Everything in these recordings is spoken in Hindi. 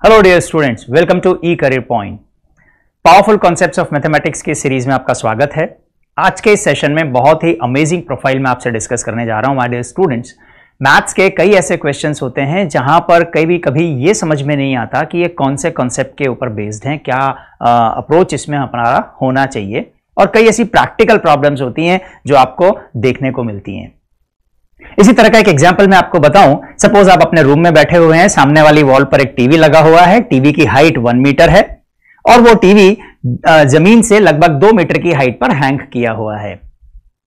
Hello dear students, welcome to E Career Point. Powerful concepts of mathematics की सीरीज में आपका स्वागत है। आज के इस सेशन में बहुत ही अमेजिंग प्रोफाइल में आपसे डिस्कस करने जा रहा हूं। माय डियर स्टूडेंट्स, मैथ्स के कई ऐसे क्वेश्चंस होते हैं जहां पर कभी ये समझ में नहीं आता कि ये कौन से कॉन्सेप्ट के ऊपर बेस्ड हैं, क्या अप्रोच इसमें हमारा होना चाहिए, और कई ऐसी प्रैक्टिकल प्रॉब्लम्स होती हैं जो आपको देखने को मिलती हैं। इसी तरह का एक एग्जांपल मैं आपको बताऊं। सपोज आप अपने रूम में बैठे हुए हैं, सामने वाली वॉल पर एक टीवी लगा हुआ है। टीवी की हाइट 1 मीटर है और वो टीवी जमीन से लगभग 2 मीटर की हाइट पर हैंग किया हुआ है।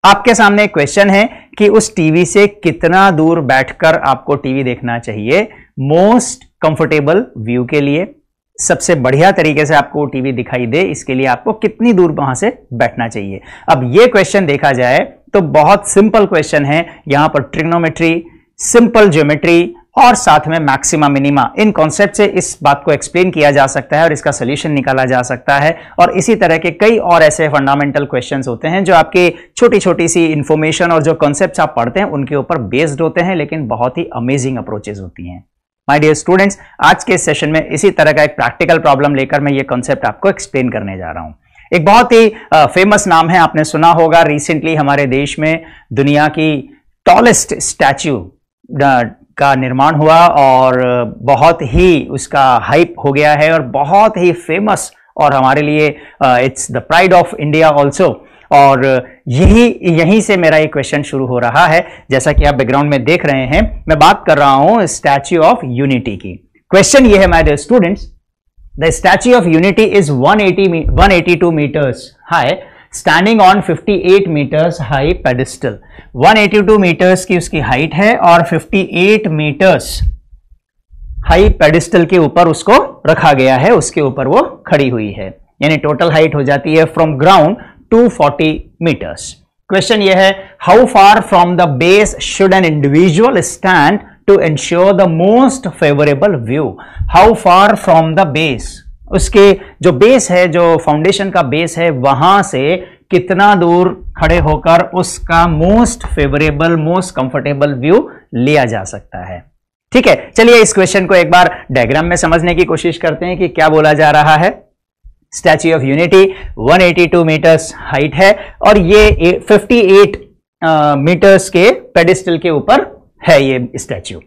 आपके सामने एक क्वेश्चन है कि उस टीवी से कितना दूर बैठकर आपको टीवी देखना चाहिए मोस्ट कंफर्टेबल व्यू के लिए, सबसे बढ़िया तरीके से आपको टीवी दिखाई दे, इसके लिए आपको कितनी दूर वहां से बैठना चाहिए। अब ये क्वेश्चन देखा जाए तो बहुत सिंपल क्वेश्चन है। यहां पर ट्रिग्नोमेट्री, सिंपल ज्योमेट्री और साथ में मैक्सिमा मिनिमा, इन कॉन्सेप्ट से इस बात को एक्सप्लेन किया जा सकता है और इसका सोल्यूशन निकाला जा सकता है। और इसी तरह के कई और ऐसे फंडामेंटल क्वेश्चंस होते हैं जो आपकी छोटी छोटी सी इंफॉर्मेशन और जो कॉन्सेप्ट्स आप पढ़ते हैं उनके ऊपर बेस्ड होते हैं, लेकिन बहुत ही अमेजिंग अप्रोचेस होती हैं। माय डियर स्टूडेंट्स, आज के सेशन में इसी तरह का एक प्रैक्टिकल प्रॉब्लम लेकर मैं ये कॉन्सेप्ट आपको एक्सप्लेन करने जा रहा हूं। एक बहुत ही फेमस नाम है, आपने सुना होगा। रिसेंटली हमारे देश में दुनिया की टॉलेस्ट स्टैच्यू का निर्माण हुआ और बहुत ही उसका हाइप हो गया है और बहुत ही फेमस, और हमारे लिए it's the pride of India also. और यहीं से मेरा एक क्वेश्चन शुरू हो रहा है। जैसा कि आप बैकग्राउंड में देख रहे हैं, मैं बात कर रहा हूं स्टैच्यू ऑफ यूनिटी की। क्वेश्चन ये है my dear students, the Statue of Unity is 182 meters high, standing on 58 meters high pedestal। 182 meters की उसकी हाइट है और 58 meters हाई पेडिस्टल के ऊपर उसको रखा गया है, उसके ऊपर वो खड़ी हुई है। यानी टोटल हाइट हो जाती है फ्रॉम ग्राउंड 240 meters। क्वेश्चन ये है, how far from the base should an individual stand to ensure the most favorable view। how far from the base, उसके जो बेस है, जो फाउंडेशन का बेस है, वहां से कितना दूर खड़े होकर उसका most favourable, most comfortable view लिया जा सकता है। ठीक है, चलिए इस क्वेश्चन को एक बार डायग्राम में समझने की कोशिश करते हैं कि क्या बोला जा रहा है। Statue of Unity 182 metres height है और ये 58 मीटर्स के पेडिस्टल के ऊपर है ये स्टैच्यू।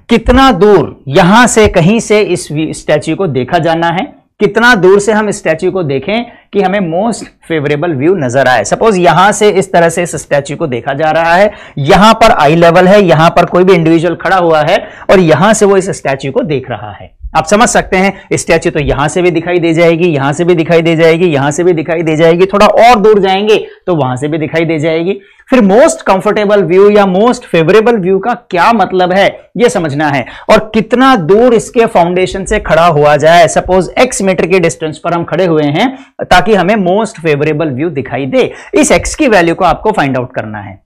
कितना दूर यहां से, कहीं से इस स्टैच्यू को देखा जाना है, कितना दूर से हम स्टैच्यू को देखें कि हमें मोस्ट फेवरेबल व्यू नजर आए। सपोज यहां से इस तरह से इस स्टैच्यू को देखा जा रहा है, यहां पर आई लेवल है, यहां पर कोई भी इंडिविजुअल खड़ा हुआ है और यहां से वो इस स्टैच्यू को देख रहा है। आप समझ सकते हैं, स्टैच्यू तो यहां से भी दिखाई दे जाएगी, यहां से भी दिखाई दे जाएगी, यहां से भी दिखाई दे जाएगी, थोड़ा और दूर जाएंगे तो वहां से भी दिखाई दे जाएगी। फिर मोस्ट कंफर्टेबल व्यू या मोस्ट फेवरेबल व्यू का क्या मतलब है, यह समझना है। और कितना दूर इसके फाउंडेशन से खड़ा हुआ जाए। सपोज x मीटर के डिस्टेंस पर हम खड़े हुए हैं ताकि हमें मोस्ट फेवरेबल व्यू दिखाई दे। इस x की वैल्यू को आपको फाइंड आउट करना है।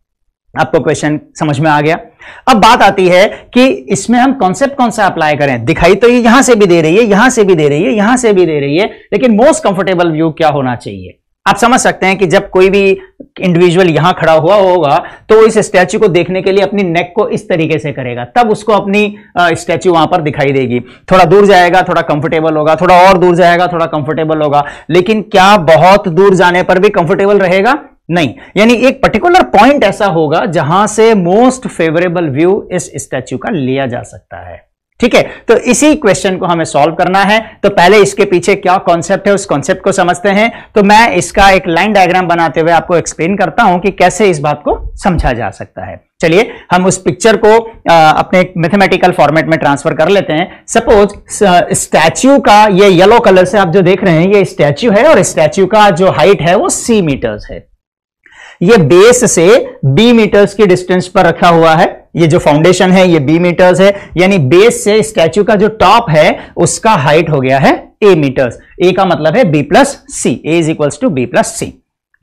आपको क्वेश्चन समझ में आ गया। अब बात आती है कि इसमें हम कॉन्सेप्ट कौन सा अप्लाई करें। दिखाई तो ये यहां से भी दे रही है, यहां से भी दे रही है, यहां से भी दे रही है, लेकिन मोस्ट कंफर्टेबल व्यू क्या होना चाहिए। आप समझ सकते हैं कि जब कोई भी इंडिविजुअल यहां खड़ा हुआ होगा तो इस स्टैच्यू को देखने के लिए अपनी नेक को इस तरीके से करेगा, तब उसको अपनी स्टैच्यू वहां पर दिखाई देगी। थोड़ा दूर जाएगा, थोड़ा कंफर्टेबल होगा, थोड़ा और दूर जाएगा, थोड़ा कंफर्टेबल होगा, लेकिन क्या बहुत दूर जाने पर भी कंफर्टेबल रहेगा? नहीं। यानी एक पर्टिकुलर पॉइंट ऐसा होगा जहां से मोस्ट फेवरेबल व्यू इस स्टैच्यू का लिया जा सकता है। ठीक है, तो इसी क्वेश्चन को हमें सॉल्व करना है। तो पहले इसके पीछे क्या कॉन्सेप्ट है, उस कॉन्सेप्ट को समझते हैं। तो मैं इसका एक लाइन डायग्राम बनाते हुए आपको एक्सप्लेन करता हूं कि कैसे इस बात को समझा जा सकता है। चलिए हम उस पिक्चर को अपने मैथमेटिकल फॉर्मेट में ट्रांसफर कर लेते हैं। सपोज स्टैच्यू का ये येलो कलर से आप जो देख रहे हैं ये स्टैच्यू है और स्टैच्यू का जो हाइट है वो c मीटर्स है। ये बेस से b मीटर्स की डिस्टेंस पर रखा हुआ है। ये जो फाउंडेशन है ये b मीटर्स है, यानी बेस से स्टैच्यू का जो टॉप है उसका हाइट हो गया है a मीटर्स। a का मतलब है b plus C, a is equals to b plus C,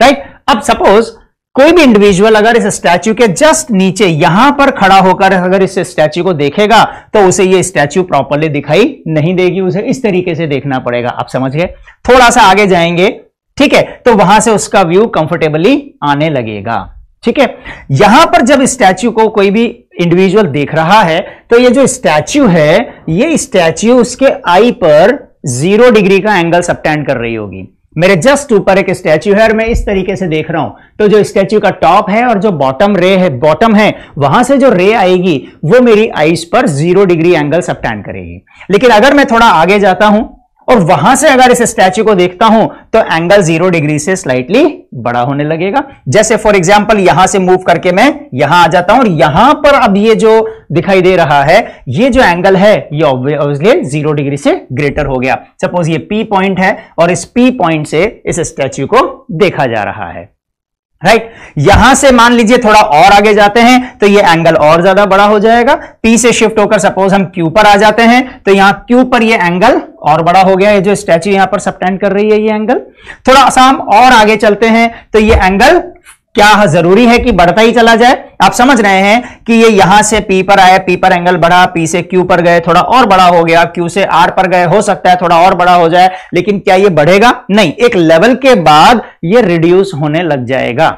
right. अब सपोज कोई भी इंडिविजुअल अगर इस स्टैच्यू के जस्ट नीचे यहां पर खड़ा होकर अगर इस स्टैच्यू को देखेगा तो उसे ये स्टैच्यू प्रॉपर्ली दिखाई नहीं देगी, उसे इस तरीके से देखना पड़ेगा। आप समझ गए। थोड़ा सा आगे जाएंगे, ठीक है, तो वहां से उसका व्यू कंफर्टेबली आने लगेगा। ठीक है, यहां पर जब स्टैच्यू को कोई भी इंडिविजुअल देख रहा है तो ये जो स्टैच्यू है, ये स्टैच्यू उसके आई पर 0 डिग्री का एंगल सबटेंड कर रही होगी। मेरे जस्ट ऊपर एक स्टैच्यू है और मैं इस तरीके से देख रहा हूं, तो जो स्टैच्यू का टॉप है और जो बॉटम है वहां से जो रे आएगी वो मेरी आईज पर 0 डिग्री एंगल सबटेंड करेगी। लेकिन अगर मैं थोड़ा आगे जाता हूं और वहां से अगर इस स्टैच्यू को देखता हूं तो एंगल 0 डिग्री से स्लाइटली बड़ा होने लगेगा। जैसे फॉर एग्जांपल यहां से मूव करके मैं यहां आ जाता हूं और यहां पर अब ये जो दिखाई दे रहा है, ये जो एंगल है ये ऑब्वियसली 0 डिग्री से ग्रेटर हो गया। सपोज ये P पॉइंट है और इस P पॉइंट से इस स्टैच्यू को देखा जा रहा है, राइट। यहां से मान लीजिए थोड़ा और आगे जाते हैं तो ये एंगल और ज्यादा बड़ा हो जाएगा। P से शिफ्ट होकर सपोज हम Q पर आ जाते हैं तो यहां Q पर ये एंगल और बड़ा हो गया। ये जो स्टैच्यू यहां पर सबटेंड कर रही है ये एंगल। थोड़ा सा हम और आगे चलते हैं तो ये एंगल क्या जरूरी है कि बढ़ता ही चला जाए? आप समझ रहे हैं कि ये यहां से P पर आया, P पर एंगल बढ़ा, P से Q पर गए थोड़ा और बड़ा हो गया, Q से R पर गए हो सकता है थोड़ा और बड़ा हो जाए, लेकिन क्या ये बढ़ेगा? नहीं, एक लेवल के बाद ये रिड्यूस होने लग जाएगा,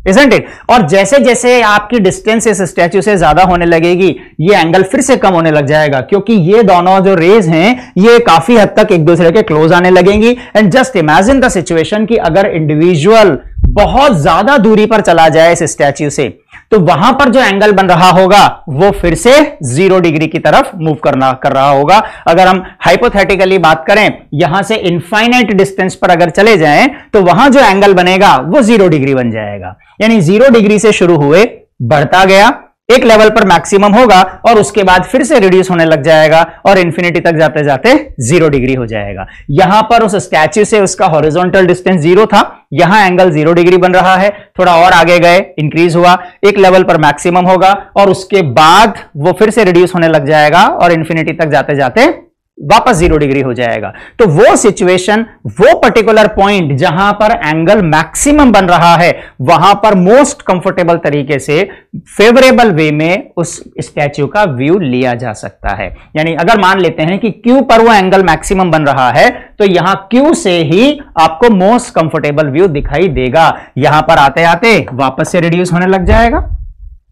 Isn't it? और जैसे जैसे आपकी डिस्टेंस इस स्टैच्यू से ज्यादा होने लगेगी ये एंगल फिर से कम होने लग जाएगा, क्योंकि ये दोनों जो रेज हैं ये काफी हद तक एक दूसरे के क्लोज आने लगेंगी। And just imagine the situation कि अगर इंडिविजुअल बहुत ज्यादा दूरी पर चला जाए इस स्टैच्यू से तो वहां पर जो एंगल बन रहा होगा वो फिर से 0 डिग्री की तरफ मूव कर रहा होगा। अगर हम हाइपोथेटिकली बात करें, यहां से इनफाइनाइट डिस्टेंस पर अगर चले जाएं तो वहां जो एंगल बनेगा वो 0 डिग्री बन जाएगा। यानी 0 डिग्री से शुरू हुए, बढ़ता गया, एक लेवल पर मैक्सिमम होगा और उसके बाद फिर से रिड्यूस होने लग जाएगा और इंफिनिटी तक जाते जाते 0 डिग्री हो जाएगा। यहां पर उस स्टैच्यू से उसका हॉरिजॉन्टल डिस्टेंस 0 था, यहां एंगल 0 डिग्री बन रहा है। थोड़ा और आगे गए, इंक्रीज हुआ, एक लेवल पर मैक्सिमम होगा और उसके बाद वो फिर से रिड्यूस होने लग जाएगा और इंफिनिटी तक जाते जाते वापस 0 डिग्री हो जाएगा। तो वो सिचुएशन, वो पर्टिकुलर पॉइंट जहां पर एंगल मैक्सिमम बन रहा है, वहां पर मोस्ट कंफर्टेबल तरीके से फेवरेबल वे में उस स्टैच्यू का व्यू लिया जा सकता है। यानी अगर मान लेते हैं कि Q पर वो एंगल मैक्सिमम बन रहा है तो यहां Q से ही आपको मोस्ट कंफर्टेबल व्यू दिखाई देगा। यहां पर आते आते वापस से रिड्यूस होने लग जाएगा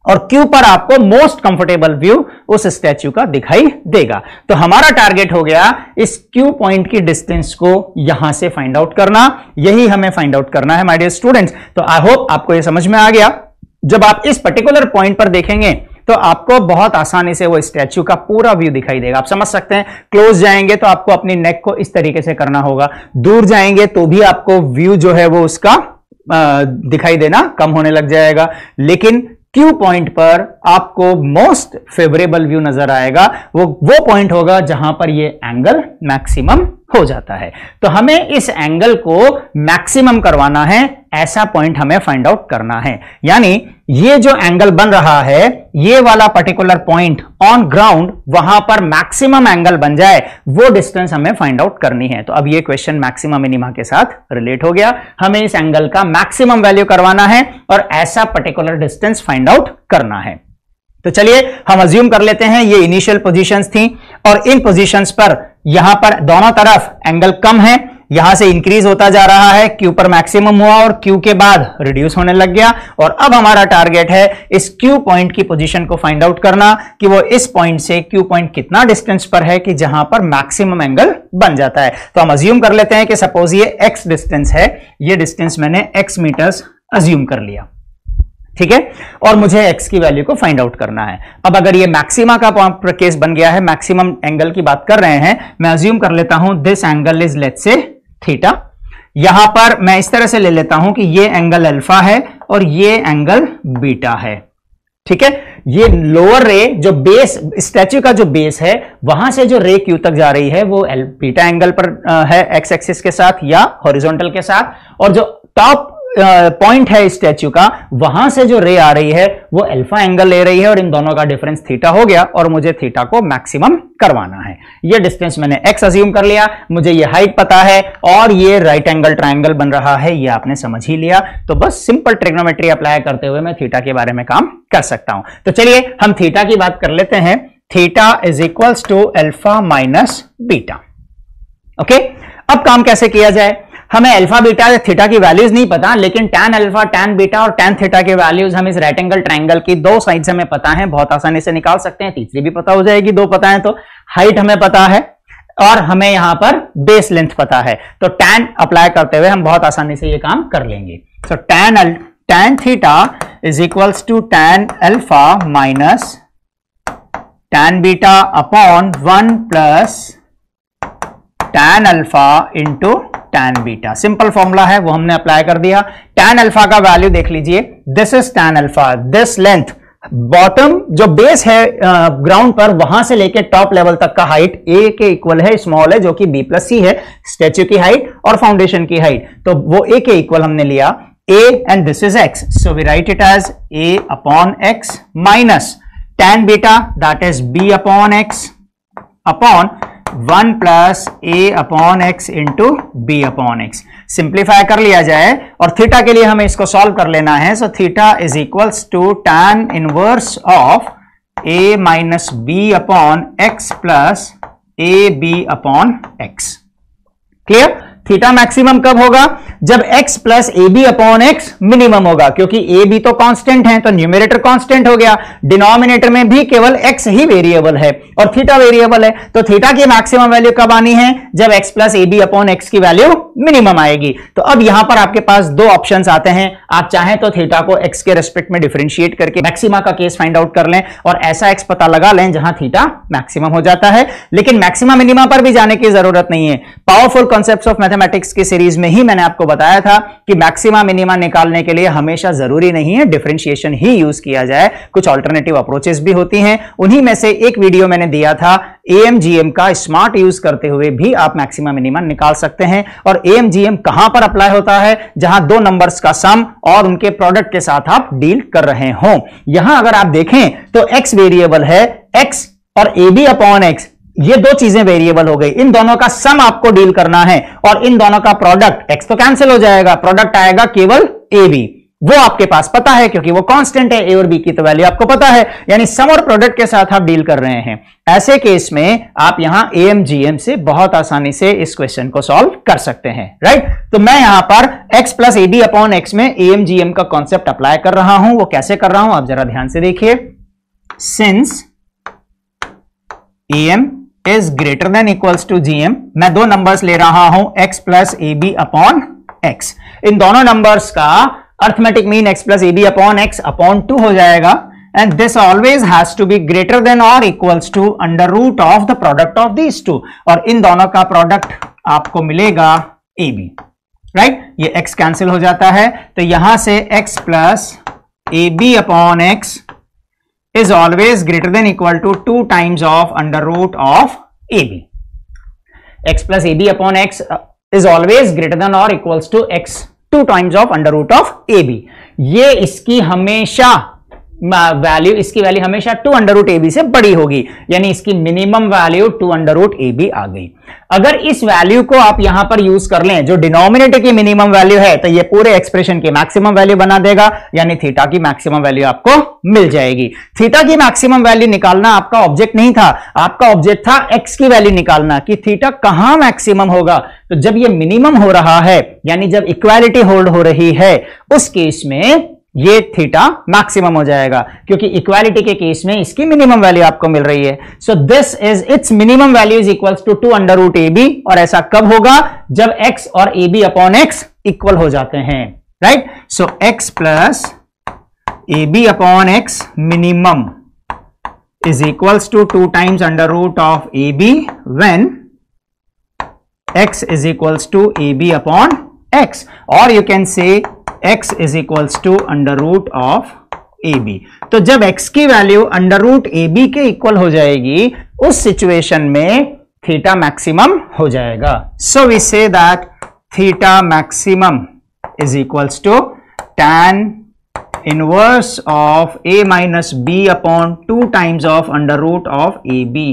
और Q पर आपको मोस्ट कंफर्टेबल व्यू उस स्टैच्यू का दिखाई देगा। तो हमारा टारगेट हो गया इस Q पॉइंट की डिस्टेंस को यहां से फाइंड आउट करना, यही हमें फाइंड आउट करना है माय डियर स्टूडेंट्स। तो आई होप आपको यह समझ में आ गया। जब आप इस पर्टिकुलर पॉइंट पर देखेंगे तो आपको बहुत आसानी से वो स्टैच्यू का पूरा व्यू दिखाई देगा। आप समझ सकते हैं, क्लोज जाएंगे तो आपको अपनी नेक को इस तरीके से करना होगा, दूर जाएंगे तो भी आपको व्यू जो है वो उसका दिखाई देना कम होने लग जाएगा, लेकिन Q पॉइंट पर आपको मोस्ट फेवरेबल व्यू नजर आएगा। वो पॉइंट होगा जहां पर ये एंगल मैक्सिमम हो जाता है। तो हमें इस एंगल को मैक्सिमम करवाना है, ऐसा पॉइंट हमें फाइंड आउट करना है। यानी ये जो एंगल बन रहा है, ये वाला पर्टिकुलर पॉइंट ऑन ग्राउंड, वहां पर मैक्सिमम एंगल बन जाए, वो डिस्टेंस हमें फाइंड आउट करनी है। तो अब ये क्वेश्चन मैक्सिमा मिनिमा के साथ रिलेट हो गया। हमें इस एंगल का मैक्सिमम वैल्यू करवाना है और ऐसा पर्टिकुलर डिस्टेंस फाइंड आउट करना है। तो चलिए हम अज्यूम कर लेते हैं ये इनिशियल पोजीशंस थी और इन पोजीशंस पर यहां पर दोनों तरफ एंगल कम है, यहां से इंक्रीज होता जा रहा है, Q पर मैक्सिमम हुआ और Q के बाद रिड्यूस होने लग गया। और अब हमारा टारगेट है इस Q पॉइंट की पोजीशन को फाइंड आउट करना कि वो इस पॉइंट से Q पॉइंट कितना डिस्टेंस पर है कि जहां पर मैक्सिमम एंगल बन जाता है। तो हम अज्यूम कर लेते हैं कि सपोज ये x डिस्टेंस है, ये डिस्टेंस मैंने x मीटर्स अज्यूम कर लिया, ठीक है, और मुझे x की वैल्यू को फाइंड आउट करना है। अब अगर ये मैक्सिमा का केस बन गया है, मैक्सिमम एंगल की बात कर रहे हैं, मैं अज्यूम कर लेता हूं this angle is let's say theta. यहां पर मैं इस तरह से ले लेता हूं कि ये एंगल अल्फा है और ये एंगल बीटा है, ठीक है। ये लोअर रे जो बेस, स्टैच्यू का जो बेस है, वहां से जो रे Q तक जा रही है वो बीटा एंगल पर है, एक्स एक्सिस के साथ या हॉरिजॉन्टल के साथ, और जो टॉप पॉइंट है स्टैच्यू का, वहां से जो रे आ रही है वो अल्फा एंगल ले रही है और इन दोनों का डिफरेंस थीटा हो गया और मुझे थीटा को मैक्सिमम करवाना है। ये डिस्टेंस मैंने x अज्यूम कर लिया, मुझे ये हाइट पता है और ये राइट एंगल ट्रायंगल बन रहा है, ये आपने समझ ही लिया। तो बस सिंपल ट्रिग्नोमेट्री अप्लाई करते हुए मैं थीटा के बारे में काम कर सकता हूं। तो चलिए हम थीटा की बात कर लेते हैं। Theta is equals to alpha minus beta. Okay, अब काम कैसे किया जाए? हमें अल्फा बीटा थीटा की वैल्यूज नहीं पता, लेकिन tan अल्फा, tan बीटा और tan थीटा के वैल्यूज हम इस राइट एंगल ट्रायंगल की दो साइड से हमें पता है, बहुत आसानी से निकाल सकते हैं। तीसरी भी पता हो जाएगी, दो पता है तो हाइट हमें पता है और हमें यहां पर बेस लेंथ पता है, तो tan अप्लाई करते हुए हम बहुत आसानी से ये काम कर लेंगे। So tan theta is equals to tan alpha minus tan beta upon 1 plus tan alpha into tan beta. Simple formula है, वो हमने अप्लाई कर दिया। tan अल्फा का वैल्यू देख लीजिए, this is tan alpha, this length bottom जो बेस है ग्राउंड पर वहां से लेके टॉप लेवल तक का हाइट a के इक्वल है, स्मॉल है जो कि b प्लस सी है, स्टैच्यू की हाइट और फाउंडेशन की हाइट, तो वो a के इक्वल हमने लिया a and this is x, so we write it as a upon x minus tan beta that is b upon x upon 1 plus a upon x into b upon x। Simplify कर लिया जाए और थीटा के लिए हमें इसको सॉल्व कर लेना है। So theta is equals to tan inverse of a minus b upon x plus a b upon x। Clear? Theta maximum कब होगा? जब x plus A B upon X minimum होगा, क्योंकि ए बी तो कांस्टेंट है तो न्यूमरेटर कांस्टेंट हो गया, डिनोमिनेटर में भी केवल x ही वेरिएबल है और थीटा वेरिएबल है, तो थीटा की मैक्सिमम वैल्यू कब आनी है? जब x plus A B upon X की वैल्यू मिनिमम आएगी। तो अब यहां पर आपके पास दो ऑप्शंस आते हैं, आप चाहें तो थीटा को x के रेस्पेक्ट में डिफरेंशिएट करके मैक्सिमा का केस फाइंड आउट कर लें और ऐसा x पता लगा लें जहां थीटा मैक्सिमम हो जाता है, लेकिन मैक्सिमा मिनिमा पर भी जाने की जरूरत नहीं है। पावरफुल कॉन्सेप्ट्स ऑफ मैथमेटिक्स की सीरीज में ही मैंने आपको बताया था कि मैक्सिमा मिनिमा निकालने के लिए हमेशा जरूरी नहीं है डिफरेंशिएशन ही यूज किया जाए, कुछ अल्टरनेटिव अप्रोचेस भी होती हैं। उन्हीं में से एक वीडियो मैंने दिया था, AMGM का स्मार्ट यूज करते हुए भी आप मैक्सिमा मिनिमा निकाल सकते हैं। और AMGM कहां पर अप्लाई होता है? जहां दो नंबर्स का सम और उनके प्रोडक्ट के साथ आप डील कर रहे हो। यहां अगर आप देखें तो x वेरिएबल है, x और AB अपॉन x, ये दो चीजें वेरिएबल हो गई, इन दोनों का सम आपको डील करना है और इन दोनों का प्रोडक्ट, x तो कैंसिल हो जाएगा, प्रोडक्ट आएगा केवल AB, वो आपके पास पता है क्योंकि वो कांस्टेंट है, a और b की तो वैल्यू आपको पता है, यानी सम और प्रोडक्ट के साथ आप डील कर रहे हैं। ऐसे केस में आप यहां AMGM से बहुत आसानी से इस क्वेश्चन को सॉल्व कर सकते हैं, राइट? तो मैं यहां पर x plus A B upon X में AMGM का कॉन्सेप्ट अप्लाई कर रहा हूं। वो कैसे कर रहा हूं आप जरा ध्यान से देखिए। Since AM is greater than equals to GM, मैं दो नंबर्स ले रहा हूं x plus A B upon x, इन दोनों नंबर्स का arithmetic mean x plus A B upon x upon 2 हो जाएगा, and this always has to be greater than और equals to under root of the product of these two, और इन दोनों का प्रोडक्ट आपको मिलेगा ए बी, राइट? ये x कैंसिल हो जाता है, तो यहां से x plus A B upon x is always greater than equal to 2 times of under root of AB. X plus AB upon X is always greater than or equals to X 2 times of under root of AB. ये इसकी हमेशा वैल्यू, इसकी वैल्यू हमेशा 2 अंडर रूट AB से बड़ी होगी, यानी इसकी minimum value 2 under root AB आ गई। अगर इस वैल्यू को आप यहां पर यूज कर लें जो डिनोमिनेटर की मिनिमम वैल्यू है, तो ये पूरे एक्सप्रेशन की मैक्सिमम वैल्यू बना देगा, यानी थीटा की मैक्सिमम वैल्यू आपको मिल जाएगी। थीटा की मैक्सिमम वैल्यू निकालना आपका ऑब्जेक्ट नहीं था, आपका ऑब्जेक्ट था x की वैल्यू निकालना कि थीटा कहां मैक्सिमम होगा। तो जब ये मिनिमम हो रहा है, यानी जब इक्वालिटी होल्ड हो रही है, उस केस में ये थीटा मैक्सिमम हो जाएगा, क्योंकि इक्वालिटी के केस में इसकी मिनिमम वैल्यू आपको मिल रही है। So this is its minimum value is equals to 2 under root AB, और ऐसा कब होगा? जब x और AB अपॉन x इक्वल हो जाते हैं, right? So x plus AB upon x minimum is equals to 2 times under root of AB when x is equals to AB upon x, और you can say x is equals to under root of AB। तो जब x की वैल्यू अंडर रूट AB के इक्वल हो जाएगी, उस सिचुएशन में थीटा मैक्सिमम हो जाएगा। So we say that theta maximum is equals to tan inverse of a minus b upon 2 times of under root of AB।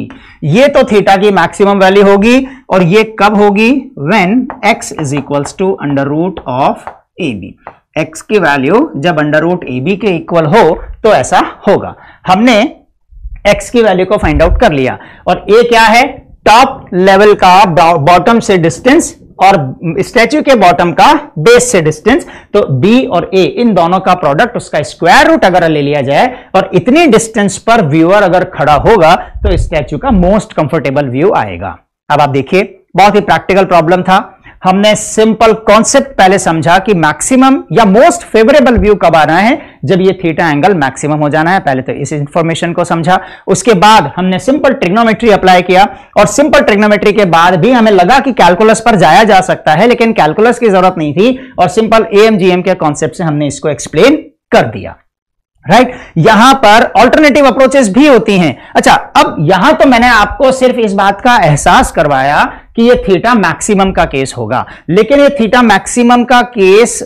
ये तो थीटा की मैक्सिमम वैल्यू होगी, और ये कब होगी? When x is equals to under root of AB। x की वैल्यू जब अंडर रूट AB के इक्वल हो तो ऐसा होगा। हमने x की वैल्यू को फाइंड आउट कर लिया, और a क्या है? टॉप लेवल का बॉटम से डिस्टेंस और स्टैच्यू के बॉटम का बेस से डिस्टेंस, तो बी और ए इन दोनों का प्रोडक्ट, उसका स्क्वायर रूट अगर ले लिया जाए और इतनी डिस्टेंस पर व्यूअर अगर खड़ा होगा तो स्टैच्यू का मोस्ट कंफर्टेबल व्यू आएगा। अब आप देखिए, बहुत ही प्रैक्टिकल प्रॉब्लम था। हमने सिंपल कॉन्सेप्ट पहले समझा कि मैक्सिमम या मोस्ट फेवरेबल व्यू कब आना है, जब ये थीटा एंगल मैक्सिमम हो जाना है। पहले तो इस इंफॉर्मेशन को समझा, उसके बाद हमने सिंपल ट्रिग्नोमेट्री अप्लाई किया और सिंपल ट्रिग्नोमेट्री के बाद भी हमें लगा कि कैलकुलस पर जाया जा सकता है, लेकिन कैलकुलस की जरूरत नहीं थी और सिंपल एएमजीएम के कॉन्सेप्ट से हमने इसको एक्सप्लेन कर दिया। राइट, यहां पर ऑल्टरनेटिव अप्रोचेस भी होती हैं। अच्छा, अब यहां तो मैंने आपको सिर्फ इस बात का एहसास करवाया कि ये थीटा मैक्सिमम का केस होगा, लेकिन ये थीटा मैक्सिमम का केस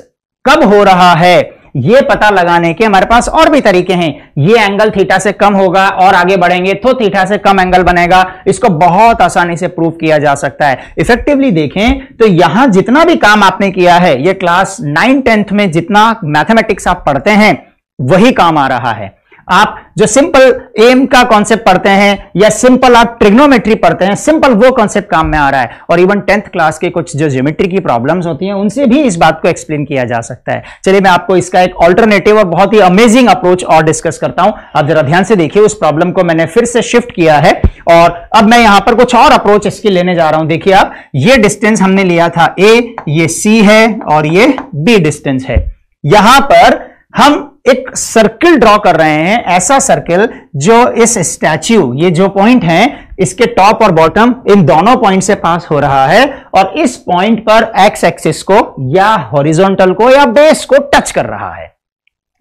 कब हो रहा है ये पता लगाने के हमारे पास और भी तरीके हैं। ये एंगल थीटा से कम होगा और आगे बढ़ेंगे तो थीटा से कम एंगल बनेगा, इसको बहुत आसानी से प्रूव किया जा सकता है। इफेक्टिवली देखें तो यहां जितना भी काम आपने किया है, ये क्लास 9-10th में जितना मैथमेटिक्स आप पढ़ते हैं वही काम आ रहा है। आप जो सिंपल एम का कॉन्सेप्ट पढ़ते हैं या सिंपल आप ट्रिग्नोमेट्री पढ़ते हैं, सिंपल वो कॉन्सेप्ट काम में आ रहा है। और इवन 10th क्लास के कुछ जो ज्योमेट्री की प्रॉब्लम्स होती हैं उनसे भी इस बात को एक्सप्लेन किया जा सकता है। चलिए मैं आपको इसका एक ऑल्टरनेटिव और बहुत ही अमेजिंग अप्रोच और डिस्कस करता हूं। आप जरा ध्यान से देखिए, उस प्रॉब्लम को मैंने फिर से शिफ्ट किया है और अब मैं यहां पर कुछ और अप्रोच इसकी लेने जा रहा हूं। देखिए आप, ये डिस्टेंस हमने लिया था ए, ये सी है और ये बी डिस्टेंस है। यहां पर हम एक सर्किल ड्रॉ कर रहे हैं, ऐसा सर्किल जो इस स्टैच्यू, ये जो पॉइंट है इसके टॉप और बॉटम इन दोनों पॉइंट से पास हो रहा है और इस पॉइंट पर एक्स एक्सिस को या हॉरिजॉन्टल को या बेस को टच कर रहा है।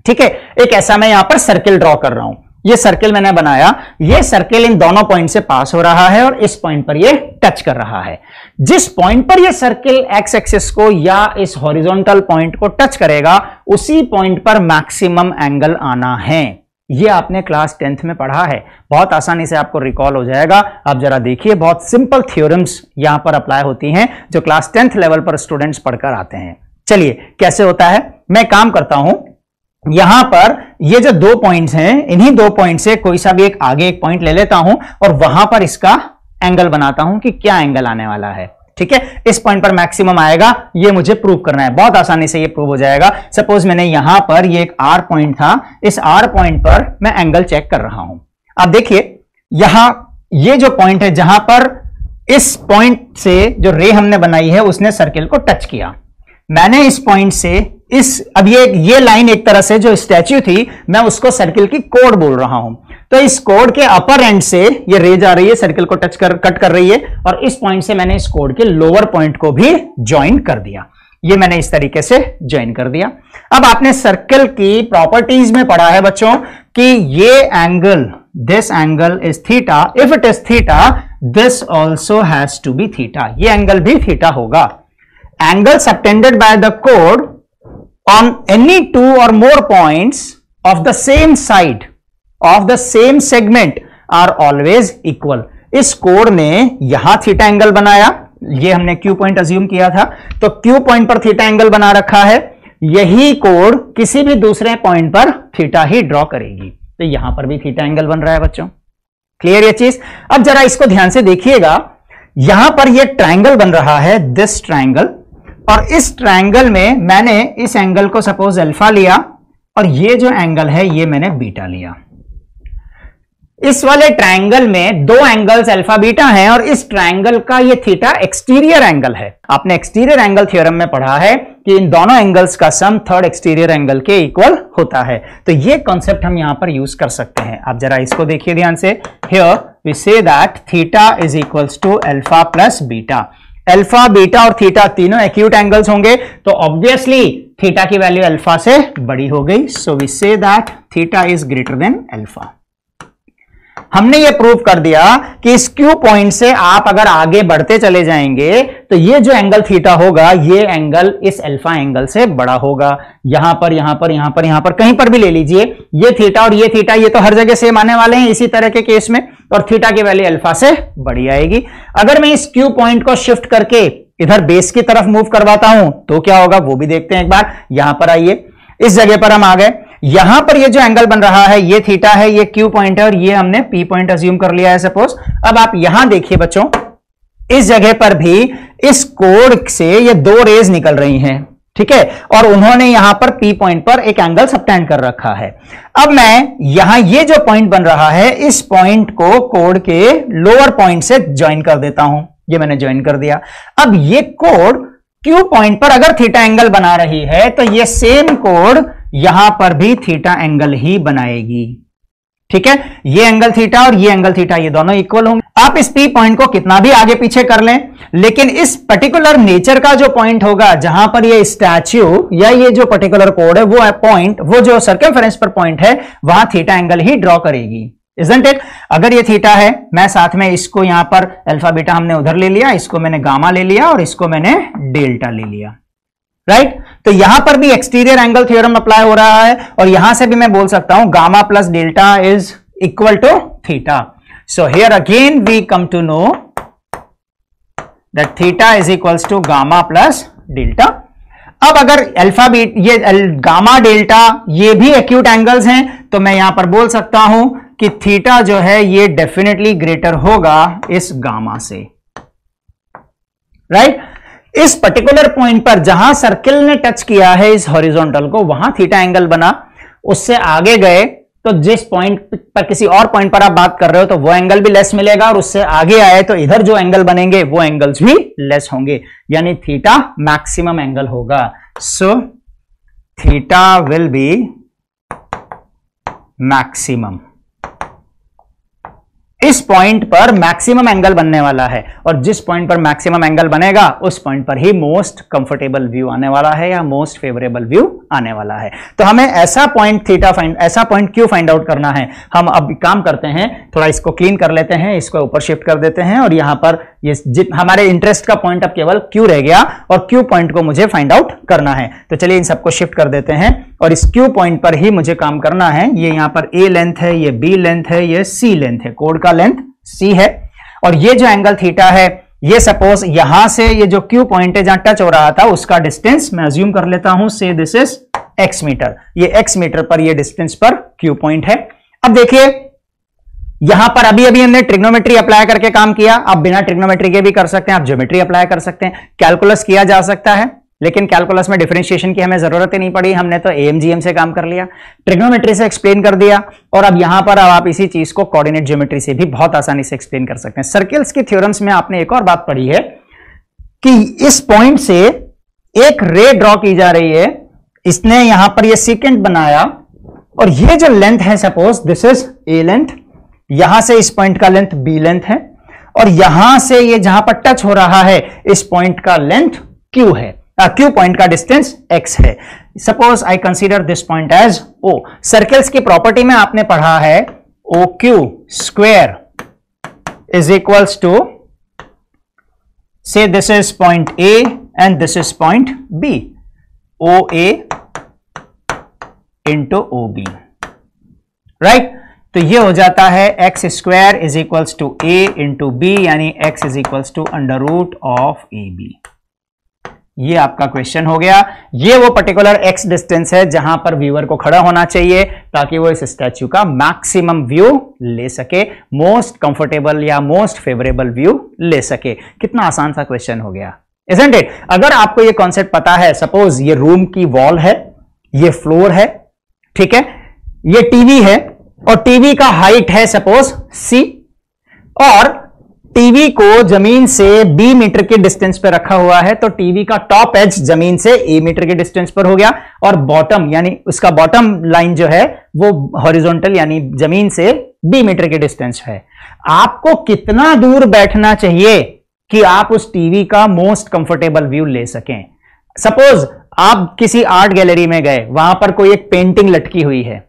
ठीक है, एक ऐसा मैं यहां पर सर्किल ड्रॉ कर रहा हूं। ये सर्किल मैंने बनाया, ये सर्किल इन दोनों पॉइंट से पास हो रहा है और इस पॉइंट पर ये टच कर रहा है। जिस पॉइंट पर ये सर्किल एक्स एक्सिस को या इस हॉरिजॉन्टल पॉइंट को टच करेगा, उसी पॉइंट पर मैक्सिमम एंगल आना है। ये आपने क्लास 10th में पढ़ा है, बहुत आसानी से आपको रिकॉल हो जाएगा। आप जरा देखिए, बहुत सिंपल थ्योरम्स यहां पर अप्लाई होती हैं जो क्लास 10th लेवल पर स्टूडेंट्स पढ़कर आते हैं। चलिए कैसे होता है, मैं काम करता हूं। यहां पर ये जो दो पॉइंट्स हैं, इन्हीं दो पॉइंट से कोई सा भी एक आगे एक पॉइंट ले लेता हूं और वहां पर इसका एंगल बनाता हूं कि क्या एंगल आने वाला है। ठीक है, इस पॉइंट पर मैक्सिमम आएगा, ये मुझे प्रूव करना है। बहुत आसानी से ये प्रूव हो जाएगा। सपोज मैंने यहां पर ये एक आर पॉइंट था, इस आर पॉइंट पर मैं एंगल चेक कर रहा हूं। आप देखिए, यहां ये जो पॉइंट है, जहां पर इस पॉइंट से जो रे हमने बनाई है उसने सर्किल को टच किया। मैंने इस पॉइंट से अब ये लाइन एक तरह से जो स्टैच्यू थी, मैं उसको सर्किल की कोड बोल रहा हूं। तो इस कोड के अपर एंड से ये रे जा रही है, सर्किल को कट कर रही है और इस पॉइंट से मैंने इस कोड के लोअर पॉइंट को भी ज्वाइन कर दिया। ये मैंने इस तरीके से ज्वाइन कर दिया। अब आपने सर्किल की प्रॉपर्टीज में पढ़ा है बच्चों कि ये angle, this angle is theta, if it is theta this also has to be theta. ये एंगल भी थीटा होगा। एंगल सबटेंडेड बाय द कोड on any two or more points of the same side of the same segment are always equal। इस कोड ने यहां थीटा एंगल बनाया, ये हमने क्यू पॉइंट अज्यूम किया था, तो क्यू पॉइंट पर थीटा एंगल बना रखा है। यही कोड किसी भी दूसरे पॉइंट पर थीटा ही ड्रॉ करेगी, तो यहां पर भी थीटा एंगल बन रहा है बच्चों। क्लियर ये चीज? अब जरा इसको ध्यान से देखिएगा, यहां पर ये ट्रायंगल बन रहा है, दिस ट्रायंगल, और इस ट्रायंगल में मैंने इस एंगल को सपोज अल्फा लिया और ये जो एंगल है ये मैंने बीटा लिया। इस वाले ट्रायंगल में दो एंगल्स अल्फा बीटा हैं और इस ट्रायंगल का ये थीटा एक्सटीरियर एंगल है। आपने एक्सटीरियर एंगल थ्योरम में पढ़ा है कि इन दोनों एंगल्स का सम थर्ड एक्सटीरियर एंगल के इक्वल होता है। तो ये कॉन्सेप्ट हम यहां पर यूज कर सकते हैं। आप जरा इसको देखिए ध्यान से। Here we say that theta is equals to alpha plus beta. Alpha, beta और थीटा तीनों एक्यूट एंगल्स होंगे, तो ऑब्वियसली थीटा की वैल्यू अल्फा से बड़ी हो गई। So we say that theta is greater than alpha. हमने ये प्रूव कर दिया कि इस क्यू पॉइंट से आप अगर आगे बढ़ते चले जाएंगे तो ये जो एंगल थीटा होगा, ये एंगल इस अल्फा एंगल से बड़ा होगा। यहां पर, यहां पर, यहां पर, यहां पर, कहीं पर भी ले लीजिए, ये थीटा और ये थीटा, ये तो हर जगह सेम आने वाले हैं इसी तरह के केस में, और थीटा की वैल्यू अल्फा से बड़ी आएगी। अगर मैं इस क्यू पॉइंट को शिफ्ट करके इधर बेस की तरफ मूव करवाता हूं तो क्या होगा वो भी देखते हैं एक बार। यहां पर आइए, इस जगह पर हम आ गए। यहां पर ये जो एंगल बन रहा है ये थीटा है, ये क्यू पॉइंट है और ये हमने पी पॉइंट अज्यूम कर लिया है सपोज। अब आप यहां देखिए बच्चों, इस जगह पर भी इस कोड से ये दो रेज निकल रही हैं, ठीक है, और उन्होंने यहां पर P पॉइंट पर एक एंगल सबटेंड कर रखा है। अब मैं यहां ये जो पॉइंट बन रहा है, इस पॉइंट को कोड के लोअर पॉइंट से ज्वाइन कर देता हूं। ये मैंने ज्वाइन कर दिया। अब ये कोड Q पॉइंट पर अगर थीटा एंगल बना रही है तो ये सेम कोड यहां पर भी थीटा एंगल ही बनाएगी, ठीक है। ये एंगल थीटा और ये एंगल थीटा, ये दोनों इक्वल होंगे। आप इस P पॉइंट को कितना भी आगे पीछे कर लें, लेकिन इस पर्टिकुलर नेचर का जो पॉइंट होगा जहां पर ये स्टैच्यू या ये जो पर्टिकुलर कोड है, वो पॉइंट, वो जो सर्कमफेरेंस पर पॉइंट है, वहां थीटा एंगल ही ड्रॉ करेगी, इजंट इट। अगर ये थीटा है, मैं साथ में इसको यहां पर अल्फा बीटा हमने उधर ले लिया, इसको मैंने गामा ले लिया और इसको मैंने डेल्टा ले लिया, राइट। तो यहां पर भी एक्सटीरियर एंगल थ्योरम अप्लाई हो रहा है और यहां से भी मैं बोल सकता हूं gamma plus delta is equal to theta. So here again we come to know that theta is equals to gamma plus delta. अब अगर अल्फा बीट, ये गामा डेल्टा ये भी एक्यूट एंगल्स हैं, तो मैं यहां पर बोल सकता हूं कि थीटा जो है ये डेफिनेटली ग्रेटर होगा इस गामा से, राइट। इस पर्टिकुलर पॉइंट पर जहां सर्किल ने टच किया है इस हॉरिजॉन्टल को, वहां थीटा एंगल बना। उससे आगे गए तो जिस पॉइंट पर, किसी और पॉइंट पर आप बात कर रहे हो, तो वो एंगल भी लेस मिलेगा, और उससे आगे आए तो इधर जो एंगल बनेंगे वो एंगल्स भी लेस होंगे, यानी थीटा मैक्सिमम एंगल होगा। So theta will be maximum. इस पॉइंट पर मैक्सिमम एंगल बनने वाला है, और जिस पॉइंट पर मैक्सिमम एंगल बनेगा उस पॉइंट पर ही मोस्ट कंफर्टेबल व्यू आने वाला है या मोस्ट फेवरेबल व्यू आने वाला है। तो हमें ऐसा पॉइंट ऐसा पॉइंट क्यों फाइंड आउट करना है। हम अब काम करते हैं, थोड़ा इसको क्लीन कर लेते हैं, इसको ऊपर शिफ्ट कर देते हैं, और यहां पर ये हमारे इंटरेस्ट का पॉइंट अब केवल Q रह गया, और Q पॉइंट को मुझे फाइंड आउट करना है। तो चलिए इन सबको शिफ्ट कर देते हैं, और इस Q पॉइंट पर ही मुझे काम करना है। ये यहां पर A लेंथ है, ये B लेंथ है, ये C लेंथ है, कोड का लेंथ C है, और ये जो एंगल थीटा है, ये सपोज यहां से ये जो Q पॉइंट है जहां टच हो रहा था उसका डिस्टेंस मैं अज्यूम कर लेता हूं, से दिस इज x मीटर। ये x मीटर पर ये डिस्टेंस पर Q पॉइंट है। अब देखिए यहां पर अभी हमने ट्रिग्नोमेट्री अप्लाई करके काम किया। आप बिना ट्रिग्नोमेट्री के भी कर सकते हैं, आप ज्योमेट्री अप्लाई कर सकते हैं, कैलकुलस किया जा सकता है, लेकिन कैलकुलस में डिफरेंशिएशन की हमें जरूरत ही नहीं पड़ी, हमने तो AMGM से काम कर लिया, ट्रिग्नोमेट्री से एक्सप्लेन कर दिया। और अब यहां पर आप इसी चीज को कोऑर्डिनेट ज्योमेट्री से भी बहुत आसानी से एक्सप्लेन कर सकते हैं। सर्किल्स की थ्योरम्स में आपने एक और बात पढ़ी है कि इस पॉइंट से एक रे ड्रॉ की जा रही है, इसने यहां पर ये सीकेंट बनाया, और ये जो लेंथ है, suppose this is A length, यहां से इस पॉइंट का लेंथ B लेंथ है, और यहां से ये जहां पर टच हो रहा है इस पॉइंट का लेंथ Q है, Q पॉइंट का डिस्टेंस x है। Suppose I consider this point as O। Circles की प्रॉपर्टी में आपने पढ़ा है OQ square is equals to, say this is point A and this is point B, OA into OB, right. तो ये हो जाता है x square is equals to A into B, यानी x is equals to under root of AB। ये आपका क्वेश्चन हो गया। ये वो पर्टिकुलर x डिस्टेंस है जहां पर व्यूअर को खड़ा होना चाहिए ताकि वो इस स्टैच्यू का मैक्सिमम व्यू ले सके, मोस्ट कंफर्टेबल या मोस्ट फेवरेबल व्यू ले सके। कितना आसान सा क्वेश्चन हो गया, इजंट इट। अगर आपको ये कॉन्सेप्ट पता है, सपोज ये रूम की वॉल है, ये फ्लोर है, ठीक है, ये टीवी है, और टीवी का हाइट है सपोज C, और टीवी को जमीन से B मीटर के डिस्टेंस पर रखा हुआ है, तो टीवी का टॉप एज जमीन से A मीटर के डिस्टेंस पर हो गया, और बॉटम यानी उसका बॉटम लाइन जो है वो हॉरिजॉन्टल यानी जमीन से B मीटर के डिस्टेंस है। आपको कितना दूर बैठना चाहिए कि आप उस टीवी का मोस्ट कंफर्टेबल व्यू ले सकें। सपोज आप किसी आर्ट गैलरी में गए, वहां पर कोई एक पेंटिंग लटकी हुई है,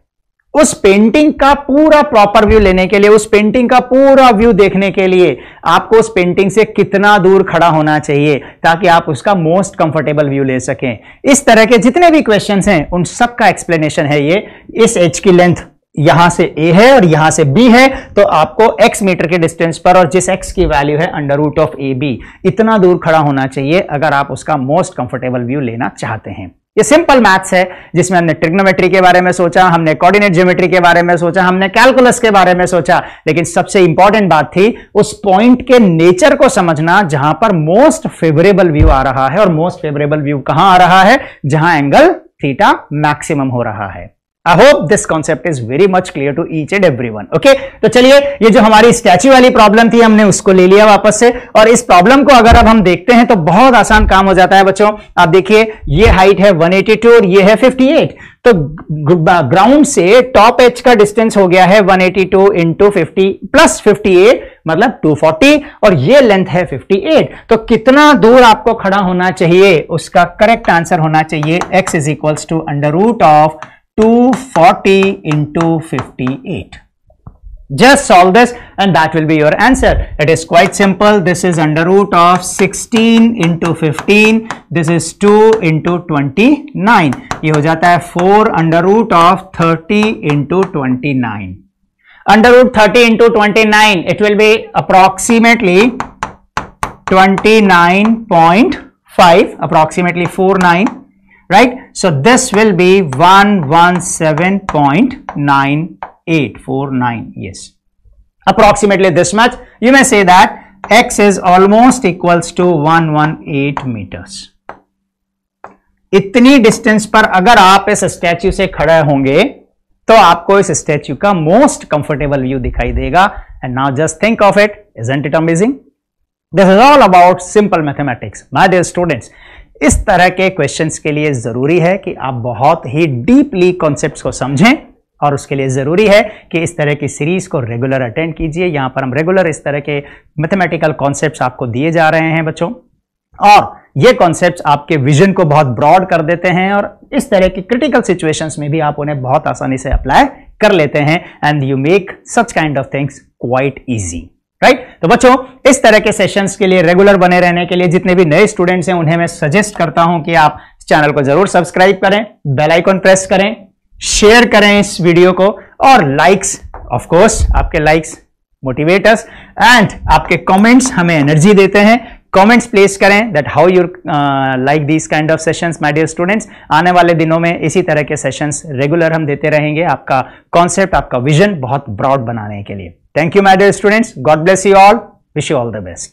उस पेंटिंग का पूरा प्रॉपर व्यू लेने के लिए, उस पेंटिंग का पूरा व्यू देखने के लिए आपको उस पेंटिंग से कितना दूर खड़ा होना चाहिए ताकि आप उसका मोस्ट कंफर्टेबल व्यू ले सकें। इस तरह के जितने भी क्वेश्चंस हैं उन सब का एक्सप्लेनेशन है ये। इस एज की लेंथ यहां से A है और यहां से B है, तो आपको x मीटर के डिस्टेंस पर, और जिस x की वैल्यू है अंडर रूट ऑफ AB, इतना दूर खड़ा होना चाहिए अगर आप उसका मोस्ट कंफर्टेबल व्यू लेना चाहते हैं। ये सिंपल मैथ्स है जिसमें हमने ट्रिग्नोमेट्री के बारे में सोचा, हमने कोऑर्डिनेट ज्योमेट्री के बारे में सोचा, हमने कैलकुलस के बारे में सोचा, लेकिन सबसे इंपॉर्टेंट बात थी उस पॉइंट के नेचर को समझना जहां पर मोस्ट फेवरेबल व्यू आ रहा है। और मोस्ट फेवरेबल व्यू कहां आ रहा है? जहां एंगल थीटा मैक्सिमम हो रहा है। I hope this concept is very much clear to each and everyone. Okay? तो चलिए, ये जो हमारी स्टैच्यू वाली प्रॉब्लम थी हमने उसको ले लिया वापस से, और इस प्रॉब्लम को अगर अब हम देखते हैं तो बहुत आसान काम हो जाता है बच्चों। आप देखिए, ये हाइट है 182 और ये है 58, तो ग्राउंड से टॉप एज का डिस्टेंस हो गया है 182 इंटू 50 प्लस 58 मतलब 240, और ये लेंथ है 58। तो कितना दूर आपको खड़ा होना चाहिए? उसका करेक्ट आंसर होना चाहिए x is equals to under root of 240 into 58. Just solve this and that will be your answer. It is quite simple. This is under root of 16 into 15. This is 2 into 29. ये हो जाता है 4 under root of 30 into 29. Under root 30 into 29, it will be approximately 29.5, approximately 49. Right? So this will be 117.9849. Yes. Approximately this much. You may say that x is almost equals to 118 meters. इतनी डिस्टेंस पर अगर आप इस स्टैच्यू से खड़े होंगे तो आपको इस स्टैच्यू का मोस्ट कंफर्टेबल व्यू दिखाई देगा। And now just think of it, isn't it amazing? This is all about simple mathematics. My dear students, इस तरह के क्वेश्चंस के लिए जरूरी है कि आप बहुत ही डीपली कॉन्सेप्ट्स को समझें, और उसके लिए जरूरी है कि इस तरह की सीरीज को रेगुलर अटेंड कीजिए। यहां पर हम रेगुलर इस तरह के मैथमेटिकल कॉन्सेप्ट्स आपको दिए जा रहे हैं बच्चों, और ये कॉन्सेप्ट्स आपके विजन को बहुत ब्रॉड कर देते हैं, और इस तरह की क्रिटिकल सिचुएशंस में भी आप उन्हें बहुत आसानी से अप्लाई कर लेते हैं, and you make such kind of things quite easy. Right? तो बच्चों, इस तरह के सेशंस के लिए रेगुलर बने रहने के लिए जितने भी नए स्टूडेंट्स हैं उन्हें मैं सजेस्ट करता हूं कि आप चैनल को जरूर सब्सक्राइब करें, बेल आइकन प्रेस करें, शेयर करें इस वीडियो को, और लाइक्स, ऑफ कोर्स आपके लाइक्स मोटिवेट अस, एंड आपके कमेंट्स हमें एनर्जी देते हैं। कमेंट्स प्लेस करें that how you like these kind of sessions my dear students. आने वाले दिनों में इसी तरह के सेशंस रेगुलर हम देते रहेंगे, आपका कॉन्सेप्ट, आपका विजन बहुत ब्रॉड बनाने के लिए। Thank you, my dear students. God bless you all. Wish you all the best.